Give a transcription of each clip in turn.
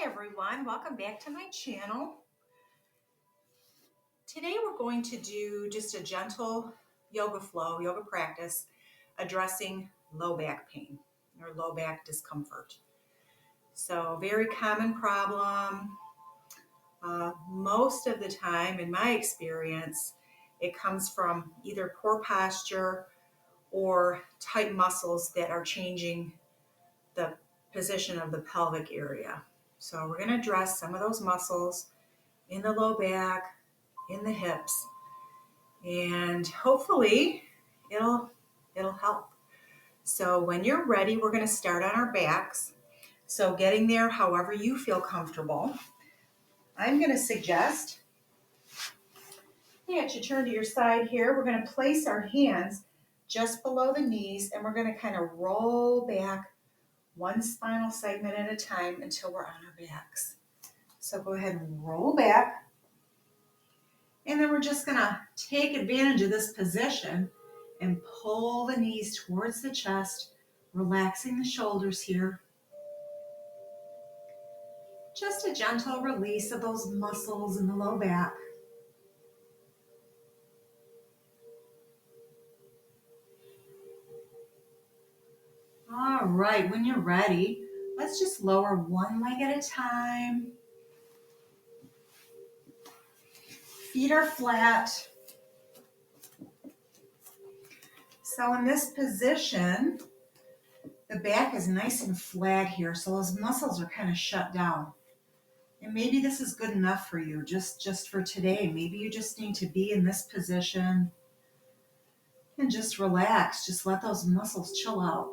Hi everyone, welcome back to my channel. Today we're going to do just a gentle yoga practice addressing low back pain or low back discomfort. So very common problem. Most of the time in my experience, it comes from either poor posture or tight muscles that are changing the position of the pelvic area. So we're going to address some of those muscles in the low back, in the hips, and hopefully it'll help. So when you're ready, we're going to start on our backs. So getting there however you feel comfortable. I'm going to suggest that you turn to your side here. We're going to place our hands just below the knees and we're going to kind of roll back one spinal segment at a time until we're on our backs. So go ahead and roll back. And then we're just going to take advantage of this position and pull the knees towards the chest, relaxing the shoulders here. Just a gentle release of those muscles in the low back. All right, when you're ready, let's just lower one leg at a time. Feet are flat. So in this position, the back is nice and flat here, so those muscles are kind of shut down. And maybe this is good enough for you, just for today. Maybe you just need to be in this position and just relax. Just let those muscles chill out.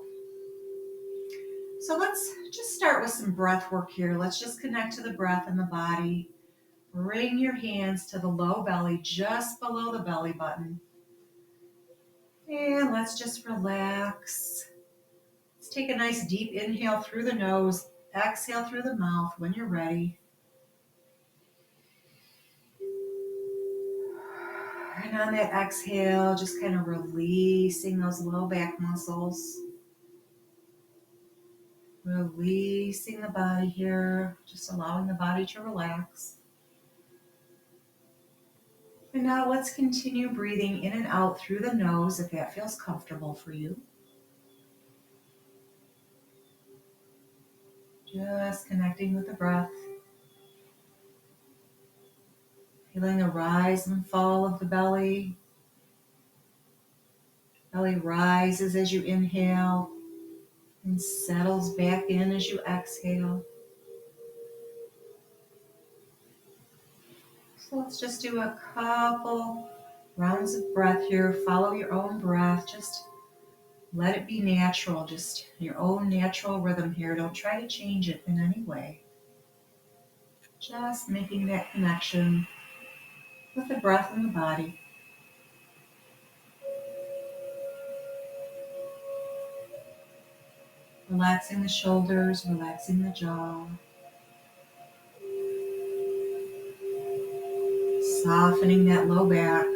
So let's just start with some breath work here. Let's just connect to the breath and the body. Bring your hands to the low belly, just below the belly button. And let's just relax. Let's take a nice deep inhale through the nose, exhale through the mouth when you're ready. And on that exhale, just kind of releasing those low back muscles. Releasing the body here, just allowing the body to relax. And now let's continue breathing in and out through the nose if that feels comfortable for you. Just connecting with the breath. Feeling the rise and fall of the belly. Belly rises as you inhale and settles back in as you exhale. So let's just do a couple rounds of breath here. Follow your own breath. Just let it be natural. Just your own natural rhythm here. Don't try to change it in any way. Just making that connection with the breath and the body. Relaxing the shoulders, relaxing the jaw. Softening that low back.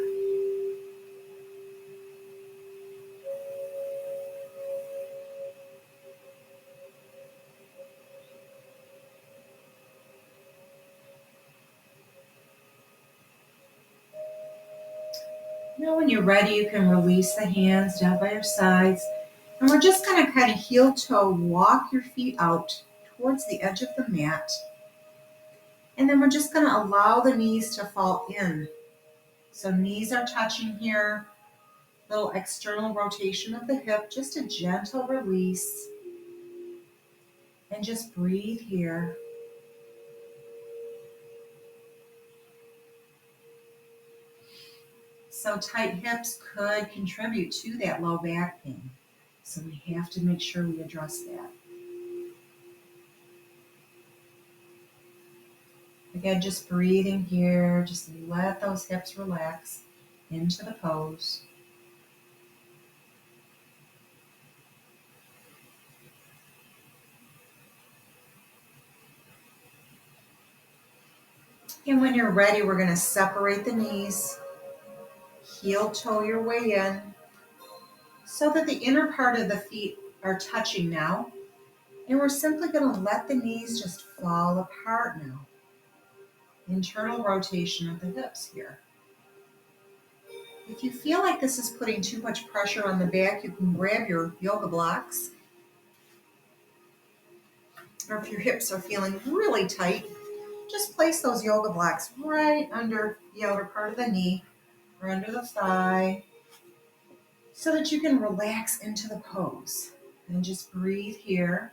Now when you're ready, you can release the hands down by your sides. And we're just going to kind of heel toe walk your feet out towards the edge of the mat. And then we're just going to allow the knees to fall in. So knees are touching here. Little external rotation of the hip, just a gentle release. And just breathe here. So tight hips could contribute to that low back pain. So we have to make sure we address that. Again, just breathing here. Just let those hips relax into the pose. And when you're ready, we're going to separate the knees. Heel toe your way in so that the inner part of the feet are touching now. And we're simply going to let the knees just fall apart now. Internal rotation of the hips here. If you feel like this is putting too much pressure on the back, you can grab your yoga blocks. Or if your hips are feeling really tight, just place those yoga blocks right under the outer part of the knee or under the thigh so that you can relax into the pose. And just breathe here.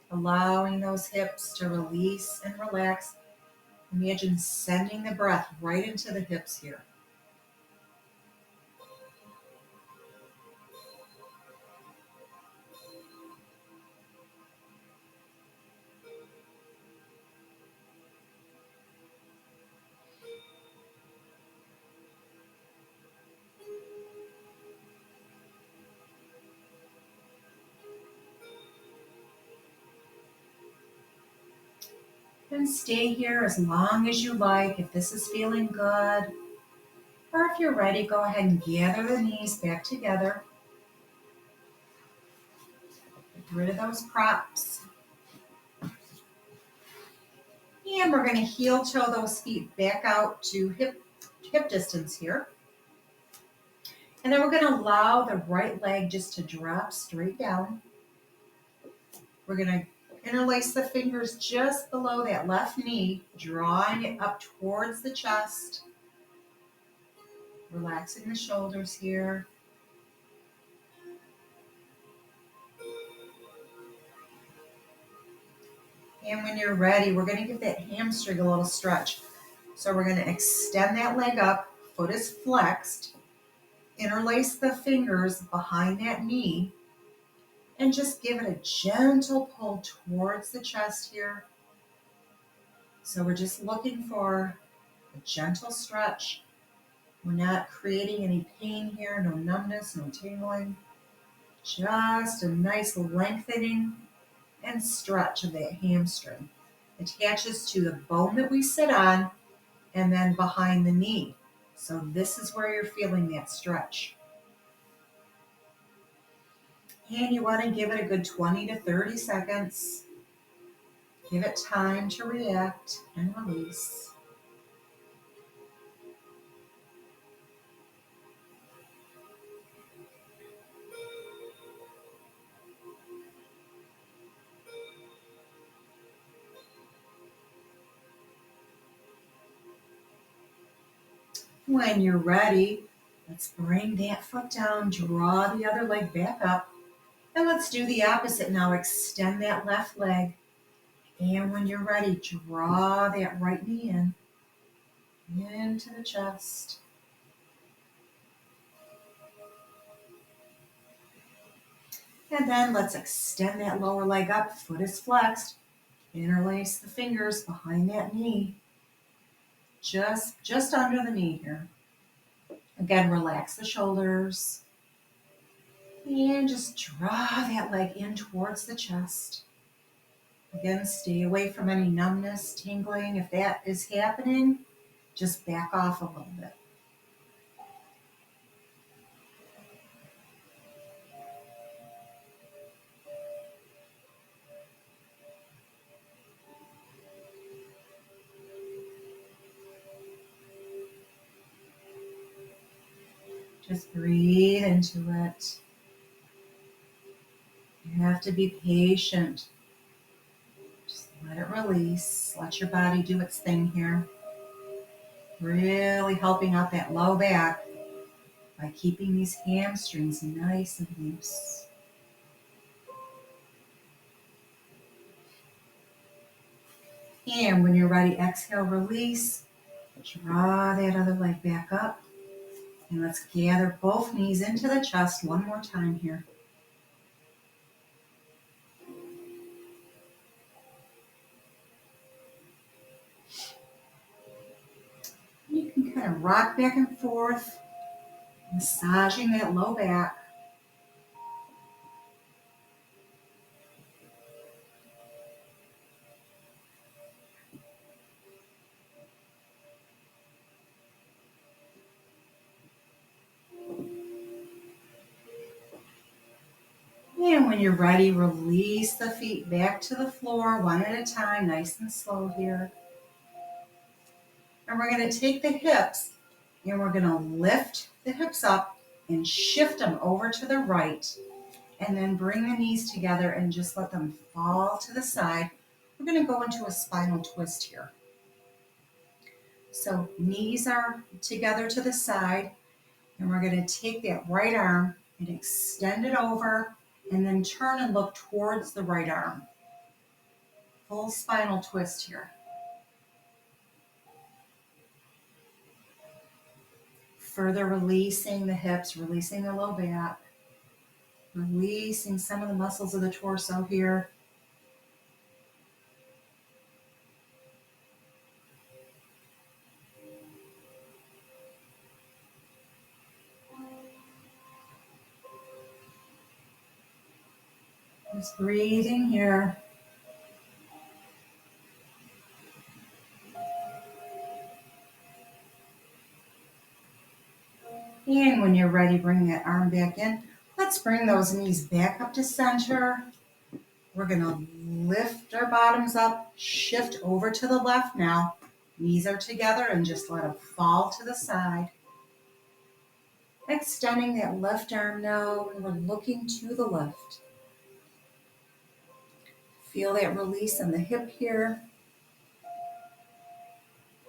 Allowing those hips to release and relax. Imagine sending the breath right into the hips here. And stay here as long as you like if this is feeling good. Or if you're ready, go ahead and gather the knees back together. Get rid of those props. And we're going to heel toe those feet back out to hip distance here. And then we're going to allow the right leg just to drop straight down. We're going to interlace the fingers just below that left knee, drawing it up towards the chest. Relaxing the shoulders here. And when you're ready, we're going to give that hamstring a little stretch. So we're going to extend that leg up, foot is flexed, interlace the fingers behind that knee, and just give it a gentle pull towards the chest here. So we're just looking for a gentle stretch. We're not creating any pain here, no numbness, no tingling. Just a nice lengthening and stretch of that hamstring. Attaches to the bone that we sit on and then behind the knee. So this is where you're feeling that stretch. And you want to give it a good 20 to 30 seconds. Give it time to react and release. When you're ready, let's bring that foot down, draw the other leg back up, and let's do the opposite now. Extend that left leg, and when you're ready, draw that right knee in, into the chest. And then let's extend that lower leg up, foot is flexed, interlace the fingers behind that knee, just under the knee here. Again, relax the shoulders. And just draw that leg in towards the chest. Again, stay away from any numbness, tingling. If that is happening, just back off a little bit. Just breathe into it. You have to be patient. Just let it release. Let your body do its thing here. Really helping out that low back by keeping these hamstrings nice and loose. And when you're ready, exhale, release. Draw that other leg back up. And let's gather both knees into the chest one more time here. You can kind of rock back and forth, massaging that low back. And when you're ready, release the feet back to the floor one at a time, nice and slow here. And we're going to take the hips and we're going to lift the hips up and shift them over to the right. And then bring the knees together and just let them fall to the side. We're going to go into a spinal twist here. So knees are together to the side. And we're going to take that right arm and extend it over and then turn and look towards the right arm. Full spinal twist here. Further releasing the hips, releasing the low back, releasing some of the muscles of the torso here. Just breathing here. And when you're ready, bring that arm back in. Let's bring those knees back up to center. We're going to lift our bottoms up, shift over to the left now. Knees are together and just let them fall to the side. Extending that left arm now, and we're looking to the left. Feel that release in the hip here.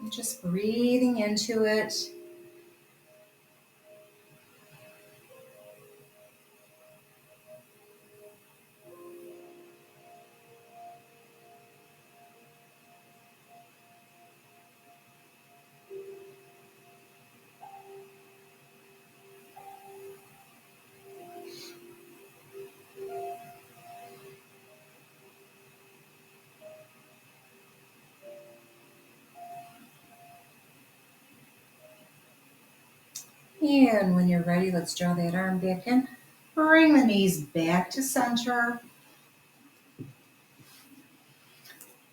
And just breathing into it. And when you're ready, let's draw that arm back in. Bring the knees back to center.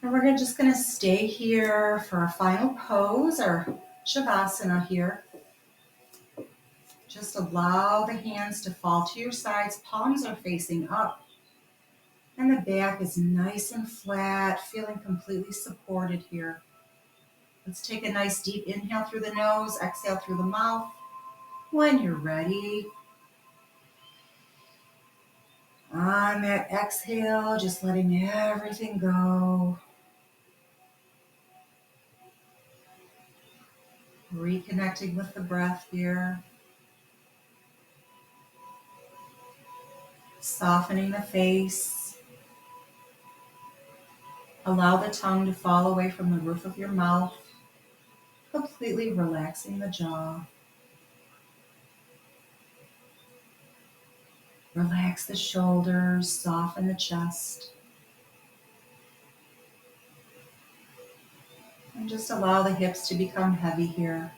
And we're just going to stay here for our final pose, our Shavasana here. Just allow the hands to fall to your sides. Palms are facing up. And the back is nice and flat, feeling completely supported here. Let's take a nice deep inhale through the nose, exhale through the mouth. When you're ready, on that exhale, just letting everything go. Reconnecting with the breath here. Softening the face. Allow the tongue to fall away from the roof of your mouth. Completely relaxing the jaw. Relax the shoulders, soften the chest. And just allow the hips to become heavy here.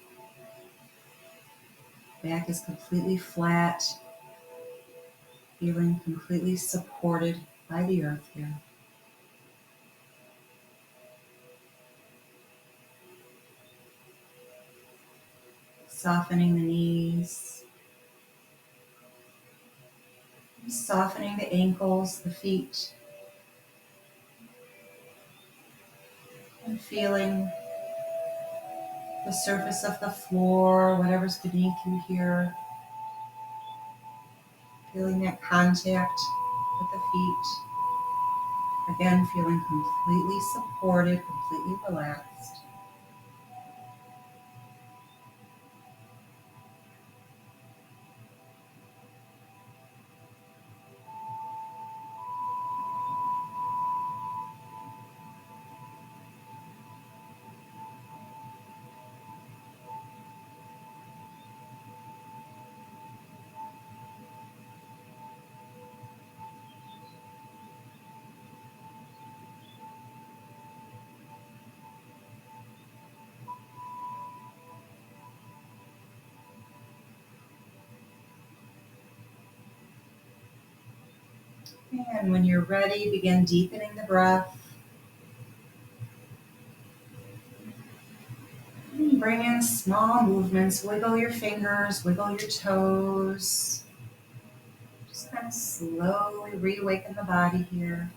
Back is completely flat, feeling completely supported by the earth here. Softening the knees. Softening the ankles, the feet. And feeling the surface of the floor, whatever's beneath you here. Feeling that contact with the feet. Again, feeling completely supported, completely relaxed. And when you're ready, begin deepening the breath. And bring in small movements. Wiggle your fingers, wiggle your toes. Just kind of slowly reawaken the body here.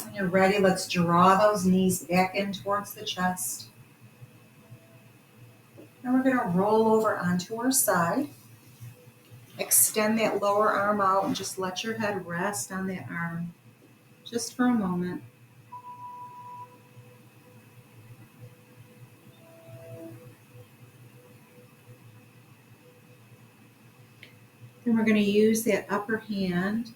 When you're ready, let's draw those knees back in towards the chest. Now we're going to roll over onto our side. Extend that lower arm out and just let your head rest on that arm just for a moment. Then we're going to use that upper hand,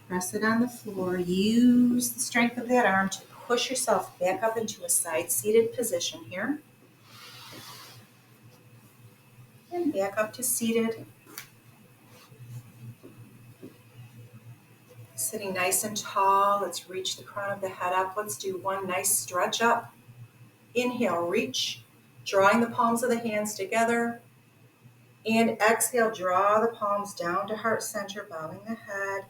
press it on the floor, use the strength of that arm to push yourself back up into a side seated position here. And back up to seated. Sitting nice and tall, let's reach the crown of the head up. Let's do one nice stretch up. Inhale, reach, drawing the palms of the hands together. And exhale, draw the palms down to heart center, bowing the head.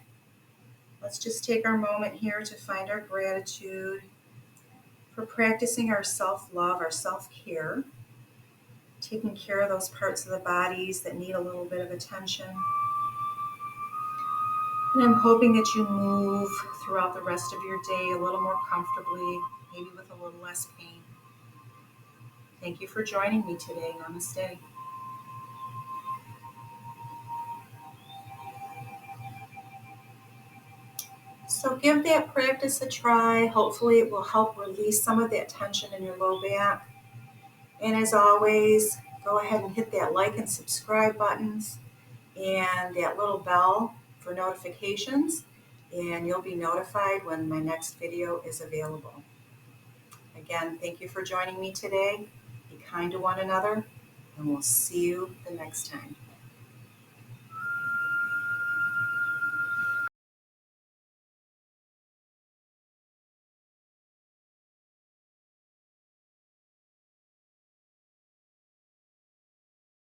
Let's just take our moment here to find our gratitude for practicing our self-love, our self-care, taking care of those parts of the bodies that need a little bit of attention. And I'm hoping that you move throughout the rest of your day a little more comfortably, maybe with a little less pain. Thank you for joining me today. Namaste. So give that practice a try. Hopefully it will help release some of that tension in your low back. And as always, go ahead and hit that like and subscribe buttons and that little bell for notifications, and you'll be notified when my next video is available. Again, thank you for joining me today. Be kind to one another, and we'll see you the next time.